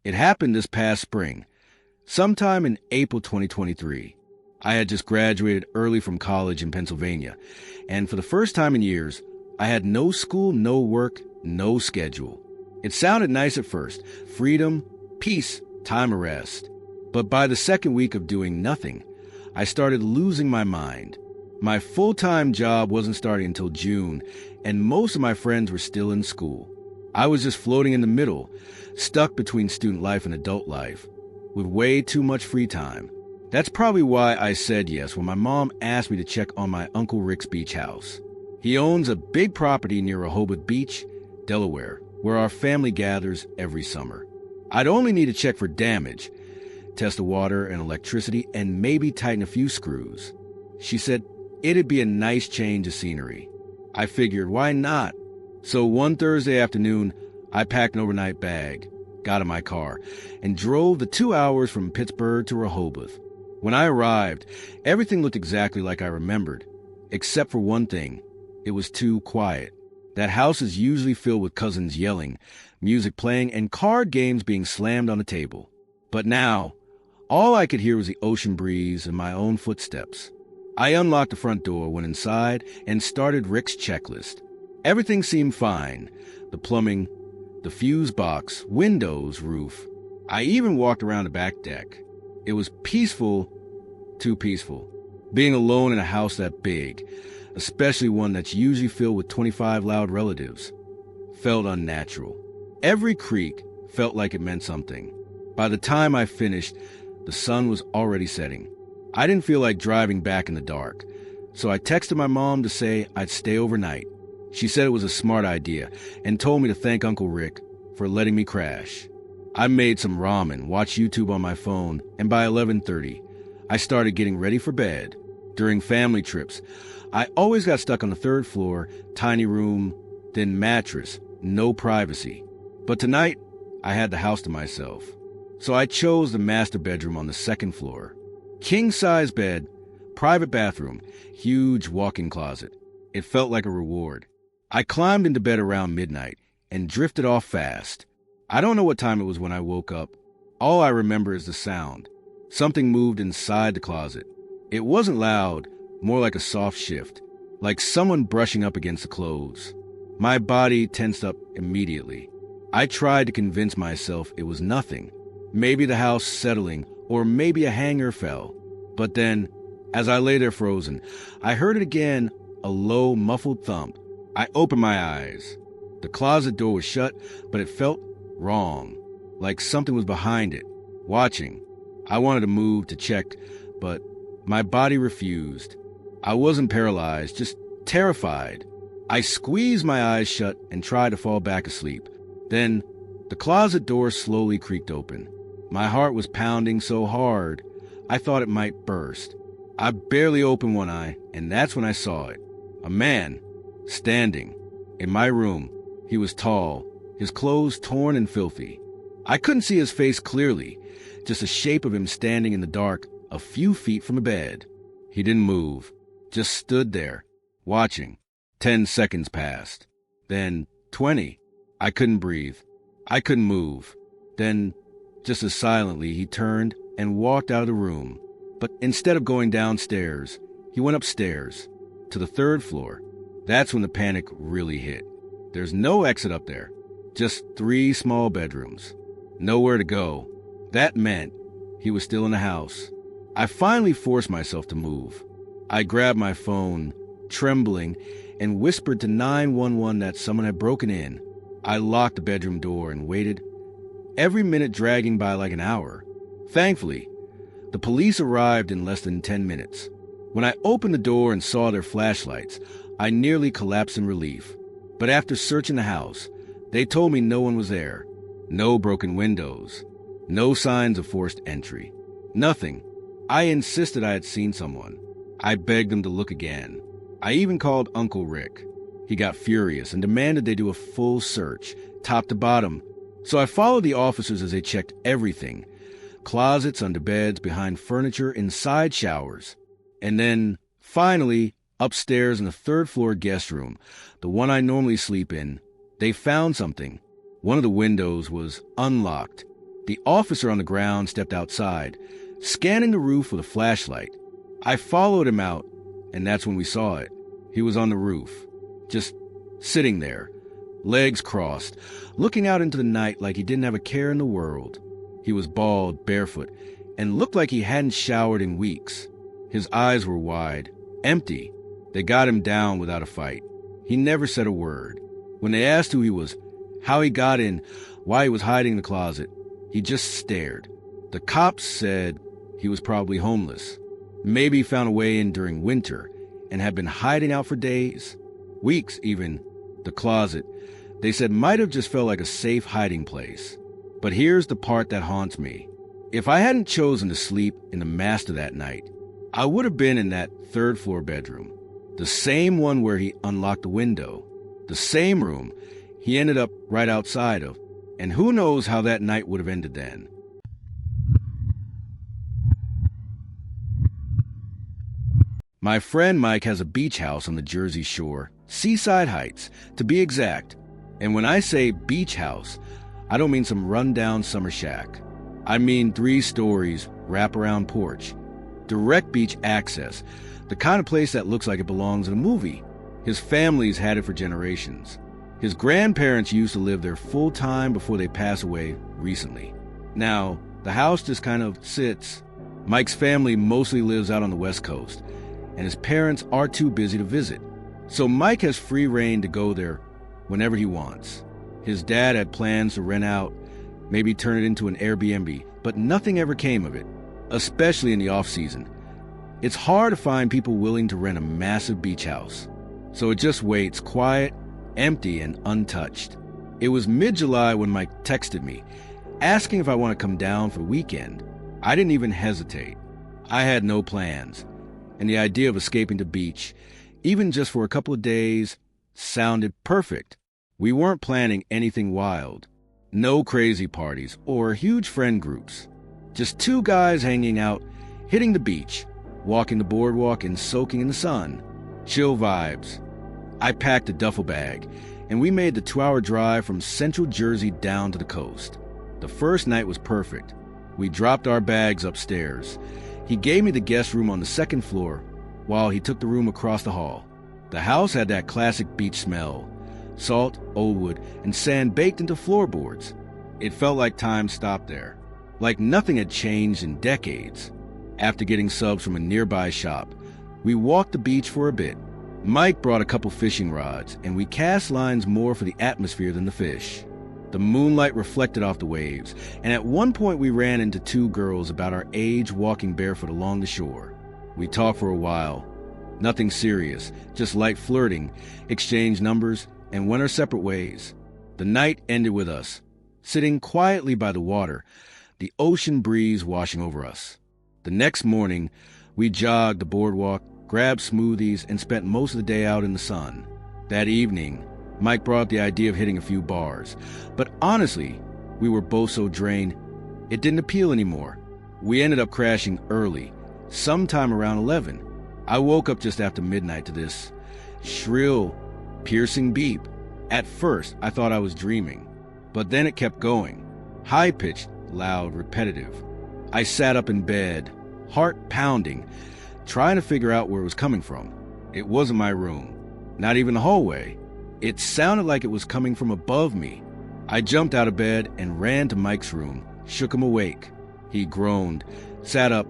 It happened this past spring, sometime in April 2023. I had just graduated early from college in Pennsylvania, and for the first time in years, I had no school, no work, no schedule. It sounded nice at first, freedom, peace, time of rest. But by the second week of doing nothing, I started losing my mind. My full-time job wasn't starting until June, and most of my friends were still in school. I was just floating in the middle, stuck between student life and adult life, with way too much free time. That's probably why I said yes when my mom asked me to check on my Uncle Rick's beach house. He owns a big property near Rehoboth Beach, Delaware, where our family gathers every summer. I'd only need to check for damage, test the water and electricity, and maybe tighten a few screws. She said it'd be a nice change of scenery. I figured, why not? So one Thursday afternoon, I packed an overnight bag, got in my car, and drove the 2 hours from Pittsburgh to Rehoboth. When I arrived, everything looked exactly like I remembered, except for one thing. It was too quiet. That house is usually filled with cousins yelling, music playing, and card games being slammed on the table. But now, all I could hear was the ocean breeze and my own footsteps. I unlocked the front door, went inside, and started Rick's checklist. Everything seemed fine. The plumbing, the fuse box, windows, roof. I even walked around the back deck. It was peaceful, too peaceful. Being alone in a house that big, especially one that's usually filled with 25 loud relatives, felt unnatural. Every creak felt like it meant something. By the time I finished, the sun was already setting. I didn't feel like driving back in the dark, so I texted my mom to say I'd stay overnight. She said it was a smart idea and told me to thank Uncle Rick for letting me crash. I made some ramen, watched YouTube on my phone, and by 11:30, I started getting ready for bed. During family trips, I always got stuck on the third floor, tiny room, then mattress, no privacy. But tonight, I had the house to myself. So I chose the master bedroom on the second floor. King-size bed, private bathroom, huge walk-in closet. It felt like a reward. I climbed into bed around midnight and drifted off fast. I don't know what time it was when I woke up. All I remember is the sound. Something moved inside the closet. It wasn't loud, more like a soft shift, like someone brushing up against the clothes. My body tensed up immediately. I tried to convince myself it was nothing. Maybe the house settling, or maybe a hanger fell. But then, as I lay there frozen, I heard it again, a low, muffled thump. I opened my eyes. The closet door was shut, but it felt wrong, like something was behind it, watching. I wanted to move to check, but my body refused. I wasn't paralyzed, just terrified. I squeezed my eyes shut and tried to fall back asleep. Then, the closet door slowly creaked open. My heart was pounding so hard, I thought it might burst. I barely opened one eye, and that's when I saw it. A man, standing, in my room. He was tall, his clothes torn and filthy. I couldn't see his face clearly, just a shape of him standing in the dark a few feet from the bed. He didn't move, just stood there, watching. 10 seconds passed. Then 20. I couldn't breathe. I couldn't move. Then, just as silently, he turned and walked out of the room. But instead of going downstairs, he went upstairs, to the third floor. That's when the panic really hit. There's no exit up there, just 3 small bedrooms. Nowhere to go. That meant he was still in the house. I finally forced myself to move. I grabbed my phone, trembling, and whispered to 911 that someone had broken in. I locked the bedroom door and waited, every minute dragging by like an hour. Thankfully, the police arrived in less than 10 minutes. When I opened the door and saw their flashlights, I nearly collapsed in relief. But after searching the house, they told me no one was there. No broken windows. No signs of forced entry. Nothing. I insisted I had seen someone. I begged them to look again. I even called Uncle Rick. He got furious and demanded they do a full search, top to bottom. So I followed the officers as they checked everything. Closets, under beds, behind furniture, inside showers. And then, finally, upstairs in the third-floor guest room, the one I normally sleep in, they found something. One of the windows was unlocked. The officer on the ground stepped outside, scanning the roof with a flashlight. I followed him out, and that's when we saw it. He was on the roof, just sitting there, legs crossed, looking out into the night like he didn't have a care in the world. He was bald, barefoot, and looked like he hadn't showered in weeks. His eyes were wide, empty. They got him down without a fight. He never said a word. When they asked who he was, how he got in, why he was hiding in the closet, he just stared. The cops said he was probably homeless. Maybe he found a way in during winter and had been hiding out for days, weeks even. The closet, they said, might have just felt like a safe hiding place. But here's the part that haunts me. If I hadn't chosen to sleep in the master that night, I would have been in that third floor bedroom, the same one where he unlocked the window, the same room he ended up right outside of, and who knows how that night would have ended then. My friend Mike has a beach house on the Jersey Shore, Seaside Heights, to be exact. And when I say beach house, I don't mean some rundown summer shack. I mean 3 stories, wraparound porch, direct beach access, the kind of place that looks like it belongs in a movie. His family's had it for generations. His grandparents used to live there full time before they passed away recently. Now, the house just kind of sits. Mike's family mostly lives out on the West Coast, and his parents are too busy to visit. So Mike has free reign to go there whenever he wants. His dad had plans to rent out, maybe turn it into an Airbnb, but nothing ever came of it, especially in the off-season. It's hard to find people willing to rent a massive beach house. So it just waits, quiet, empty, and untouched. It was mid-July when Mike texted me, asking if I want to come down for the weekend. I didn't even hesitate. I had no plans, and the idea of escaping the beach, even just for a couple of days, sounded perfect. We weren't planning anything wild. No crazy parties or huge friend groups. Just 2 guys hanging out, hitting the beach, walking the boardwalk and soaking in the sun. Chill vibes. I packed a duffel bag, and we made the 2-hour drive from central Jersey down to the coast. The first night was perfect. We dropped our bags upstairs. He gave me the guest room on the 2nd floor, while he took the room across the hall. The house had that classic beach smell, salt, old wood, and sand baked into floorboards. It felt like time stopped there, like nothing had changed in decades. After getting subs from a nearby shop, we walked the beach for a bit. Mike brought a couple fishing rods, and we cast lines more for the atmosphere than the fish. The moonlight reflected off the waves, and at one point we ran into 2 girls about our age walking barefoot along the shore. We talked for a while. Nothing serious, just light flirting, exchanged numbers, and went our separate ways. The night ended with us, sitting quietly by the water, the ocean breeze washing over us. The next morning, we jogged the boardwalk, grabbed smoothies, and spent most of the day out in the sun. That evening, Mike brought up the idea of hitting a few bars, but honestly, we were both so drained, it didn't appeal anymore. We ended up crashing early, sometime around 11. I woke up just after midnight to this shrill, piercing beep. At first, I thought I was dreaming, but then it kept going. High-pitched, loud, repetitive. I sat up in bed, heart pounding, trying to figure out where it was coming from. It wasn't my room, not even the hallway. It sounded like it was coming from above me. I jumped out of bed and ran to Mike's room, shook him awake. He groaned, sat up,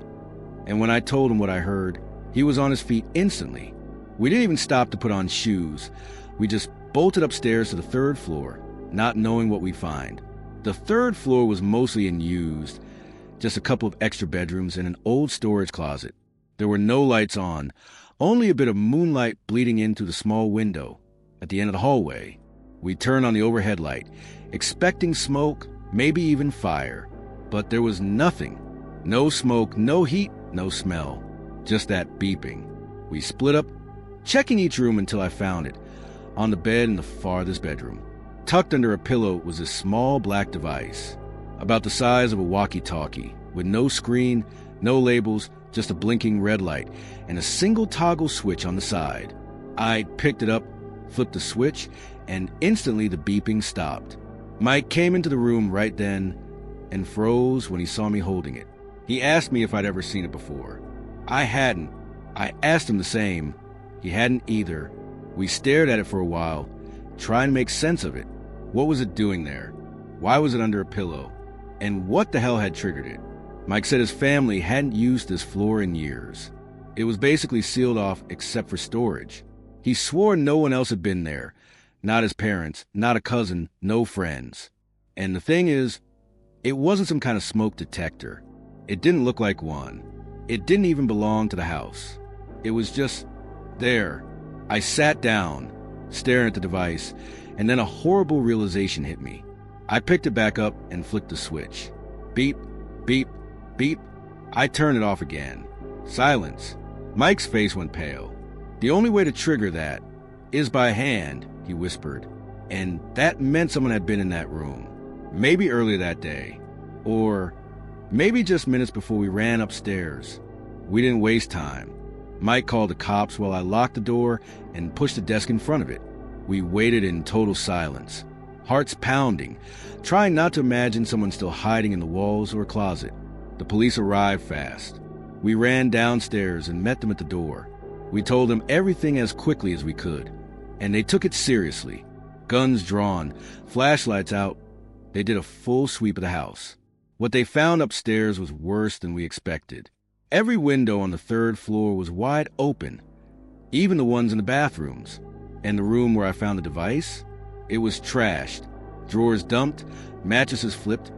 and when I told him what I heard, he was on his feet instantly. We didn't even stop to put on shoes. We just bolted upstairs to the 3rd floor, not knowing what we'd find. The 3rd floor was mostly unused, just a couple of extra bedrooms and an old storage closet. There were no lights on, only a bit of moonlight bleeding in through the small window at the end of the hallway. We turned on the overhead light, expecting smoke, maybe even fire. But there was nothing. No smoke, no heat, no smell. Just that beeping. We split up, checking each room until I found it, on the bed in the farthest bedroom. Tucked under a pillow was a small black device, about the size of a walkie-talkie, with no screen, no labels, just a blinking red light, and a single toggle switch on the side. I picked it up, flipped the switch, and instantly the beeping stopped. Mike came into the room right then, and froze when he saw me holding it. He asked me if I'd ever seen it before. I hadn't. I asked him the same. He hadn't either. We stared at it for a while, trying to make sense of it. What was it doing there? Why was it under a pillow? And what the hell had triggered it? Mike said his family hadn't used this floor in years. It was basically sealed off except for storage. He swore no one else had been there. Not his parents, not a cousin, no friends. And the thing is, it wasn't some kind of smoke detector. It didn't look like one. It didn't even belong to the house. It was just there. I sat down, staring at the device, and then a horrible realization hit me. I picked it back up and flicked the switch. Beep, beep, beep. I turned it off again. Silence. Mike's face went pale. The only way to trigger that is by hand, he whispered. And that meant someone had been in that room. Maybe earlier that day. Or maybe just minutes before we ran upstairs. We didn't waste time. Mike called the cops while I locked the door and pushed the desk in front of it. We waited in total silence, hearts pounding, trying not to imagine someone still hiding in the walls or closet. The police arrived fast. We ran downstairs and met them at the door. We told them everything as quickly as we could, and they took it seriously. Guns drawn, flashlights out. They did a full sweep of the house. What they found upstairs was worse than we expected. Every window on the third floor was wide open, even the ones in the bathrooms. And the room where I found the device, it was trashed. Drawers dumped, mattresses flipped,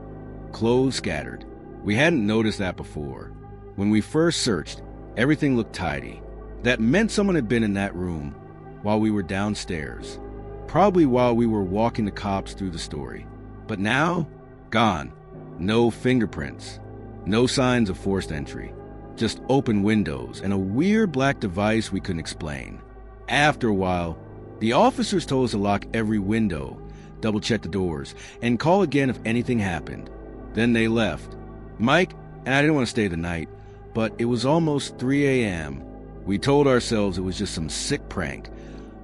clothes scattered. We hadn't noticed that before. When we first searched, everything looked tidy. That meant someone had been in that room while we were downstairs, probably while we were walking the cops through the story. But now, gone. No fingerprints, no signs of forced entry, just open windows and a weird black device we couldn't explain. After a while, the officers told us to lock every window, double-check the doors, and call again if anything happened. Then they left. Mike and I didn't want to stay the night, but it was almost 3 a.m. We told ourselves it was just some sick prank,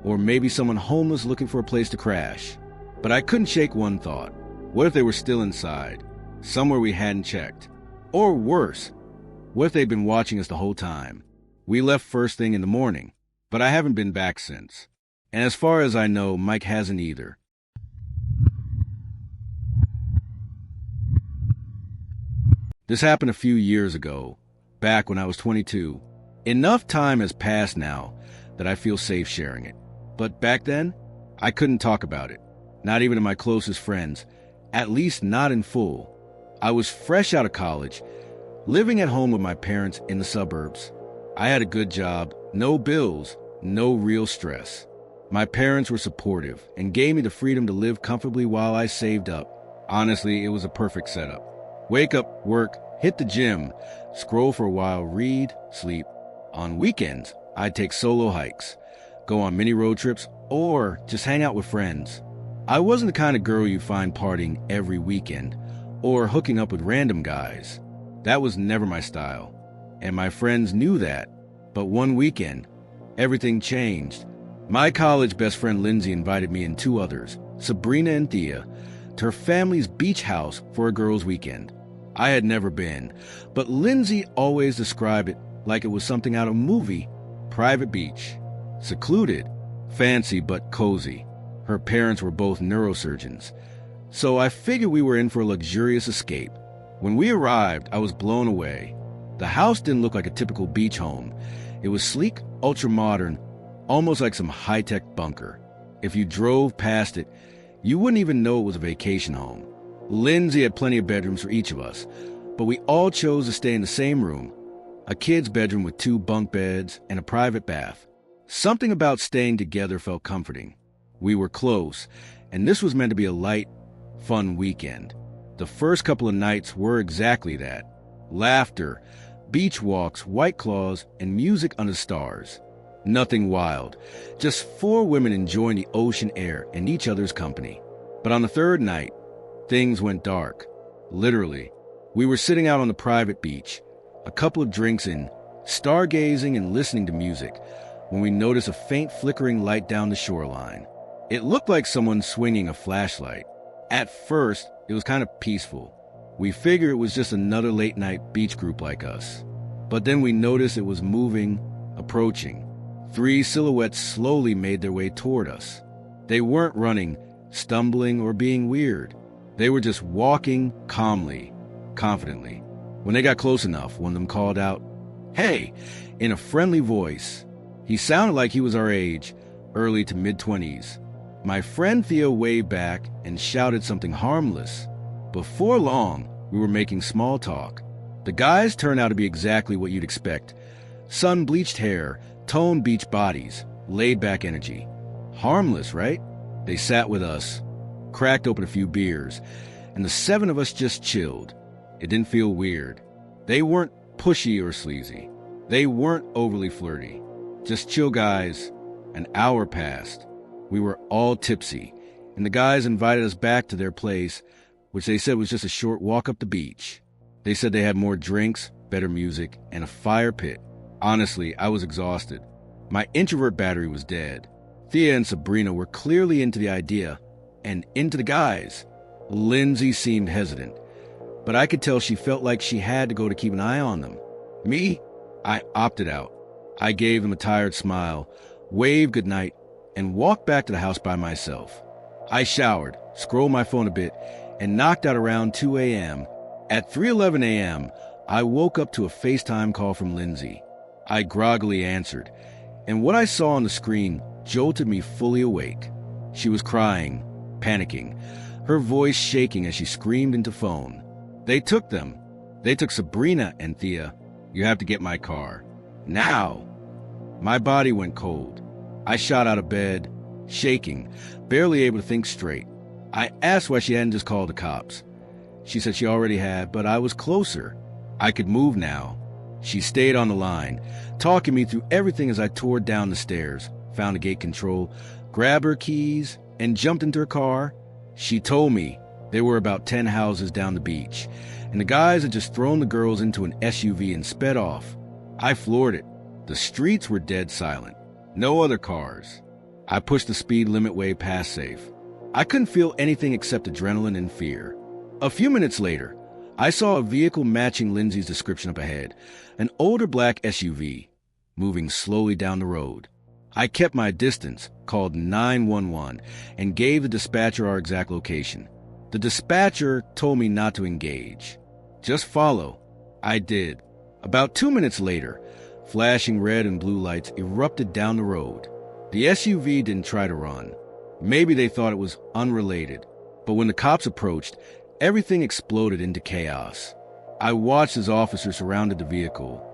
or maybe someone homeless looking for a place to crash. But I couldn't shake one thought. What if they were still inside, somewhere we hadn't checked? Or worse, what if they'd been watching us the whole time? We left first thing in the morning, but I haven't been back since. And as far as I know, Mike hasn't either. This happened a few years ago, back when I was 22. Enough time has passed now that I feel safe sharing it. But back then, I couldn't talk about it, not even to my closest friends, at least not in full. I was fresh out of college, living at home with my parents in the suburbs. I had a good job, no bills, no real stress. My parents were supportive and gave me the freedom to live comfortably while I saved up. Honestly, it was a perfect setup. Wake up, work, hit the gym, scroll for a while, read, sleep. On weekends, I'd take solo hikes, go on mini road trips, or just hang out with friends. I wasn't the kind of girl you find partying every weekend or hooking up with random guys. That was never my style, and my friends knew that. But one weekend, everything changed. My college best friend Lindsay invited me and two others, Sabrina and Thea, to her family's beach house for a girls' weekend. I had never been, but Lindsay always described it like it was something out of a movie. Private beach, secluded, fancy but cozy. Her parents were both neurosurgeons, so I figured we were in for a luxurious escape. When we arrived, I was blown away. The house didn't look like a typical beach home. It was sleek, ultra-modern, almost like some high-tech bunker. If you drove past it, you wouldn't even know it was a vacation home. Lindsay had plenty of bedrooms for each of us, but we all chose to stay in the same room, a kid's bedroom with 2 bunk beds and a private bath. Something about staying together felt comforting. We were close, and this was meant to be a light, fun weekend. The first couple of nights were exactly that. Laughter, beach walks, White Claws, and music under the stars. Nothing wild, just 4 women enjoying the ocean air and each other's company. But on the third night, things went dark. Literally. We were sitting out on the private beach, a couple of drinks in, stargazing and listening to music, when we noticed a faint flickering light down the shoreline. It looked like someone swinging a flashlight. At first, it was kind of peaceful. We figured it was just another late-night beach group like us. But then we noticed it was moving, approaching. 3 silhouettes slowly made their way toward us. They weren't running, stumbling, or being weird. They were just walking calmly, confidently. When they got close enough, one of them called out, "Hey," in a friendly voice. He sounded like he was our age, early to mid-20s. My friend Theo waved back and shouted something harmless. Before long, we were making small talk. The guys turned out to be exactly what you'd expect. Sun-bleached hair, toned beach bodies, laid-back energy. Harmless, right? They sat with us, cracked open a few beers, and the 7 of us just chilled. It didn't feel weird. They weren't pushy or sleazy. They weren't overly flirty. Just chill guys. An hour passed. We were all tipsy, and the guys invited us back to their place, which they said was just a short walk up the beach. They said they had more drinks, better music, and a fire pit. Honestly, I was exhausted. My introvert battery was dead. Thea and Sabrina were clearly into the idea, and into the guys. Lindsay seemed hesitant, but I could tell she felt like she had to go to keep an eye on them. Me? I opted out. I gave them a tired smile, waved goodnight, and walked back to the house by myself. I showered, scrolled my phone a bit, and knocked out around 2 a.m. At 3:11 a.m., I woke up to a FaceTime call from Lindsay. I groggily answered, and what I saw on the screen jolted me fully awake. She was crying, panicking, her voice shaking as she screamed into phone. They took them. They took Sabrina and Thea. "You have to get my car. Now!" My body went cold. I shot out of bed, shaking, barely able to think straight. I asked why she hadn't just called the cops. She said she already had, but I was closer. I could move now. She stayed on the line, talking me through everything as I tore down the stairs, found the gate control, grabbed her keys, and jumped into her car. She told me there were about 10 houses down the beach, and the guys had just thrown the girls into an SUV and sped off. I floored it. The streets were dead silent. No other cars. I pushed the speed limit way past safe. I couldn't feel anything except adrenaline and fear. A few minutes later, I saw a vehicle matching Lindsay's description up ahead, an older black SUV, moving slowly down the road. I kept my distance, called 911, and gave the dispatcher our exact location. The dispatcher told me not to engage. Just follow. I did. About 2 minutes later, flashing red and blue lights erupted down the road. The SUV didn't try to run. Maybe they thought it was unrelated. But when the cops approached, everything exploded into chaos. I watched as officers surrounded the vehicle,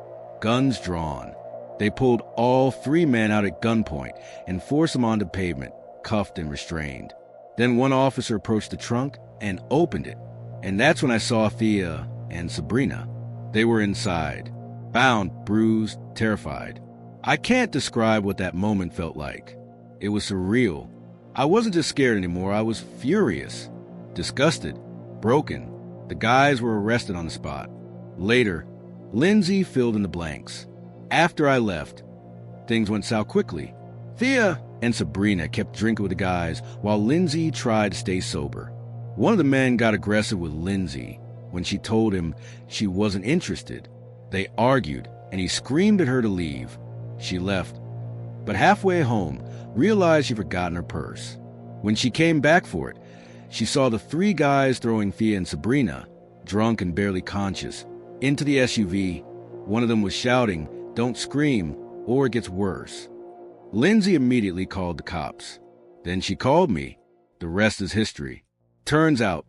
guns drawn. They pulled all 3 men out at gunpoint and forced them onto the pavement, cuffed and restrained. Then one officer approached the trunk and opened it. And that's when I saw Thea and Sabrina. They were inside, bound, bruised, terrified. I can't describe what that moment felt like. It was surreal. I wasn't just scared anymore, I was furious, disgusted, broken. The guys were arrested on the spot. Later, Lindsay filled in the blanks. After I left, things went south quickly. Thea and Sabrina kept drinking with the guys while Lindsay tried to stay sober. One of the men got aggressive with Lindsay when she told him she wasn't interested. They argued, and he screamed at her to leave. She left, but halfway home, realized she'd forgotten her purse. When she came back for it, she saw the 3 guys throwing Thea and Sabrina, drunk and barely conscious, into the SUV. One of them was shouting, "Don't scream, or it gets worse." Lindsay immediately called the cops. Then she called me. The rest is history. Turns out,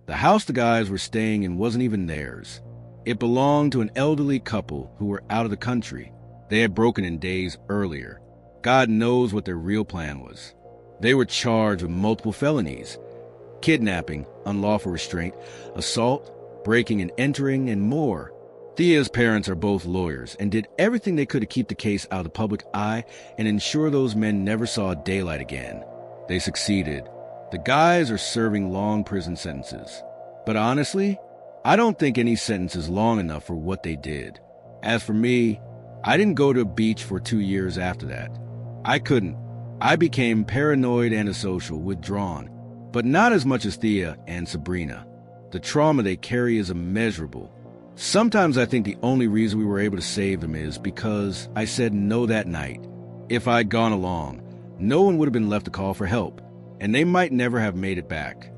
the house the guys were staying in wasn't even theirs. It belonged to an elderly couple who were out of the country. They had broken in days earlier. God knows what their real plan was. They were charged with multiple felonies: kidnapping, unlawful restraint, assault, breaking and entering, and more. Thea's parents are both lawyers and did everything they could to keep the case out of the public eye and ensure those men never saw daylight again. They succeeded. The guys are serving long prison sentences. But honestly, I don't think any sentence is long enough for what they did. As for me, I didn't go to a beach for 2 years after that. I couldn't. I became paranoid, antisocial, withdrawn, but not as much as Thea and Sabrina. The trauma they carry is immeasurable. Sometimes I think the only reason we were able to save them is because I said no that night. If I'd gone along, no one would have been left to call for help, and they might never have made it back.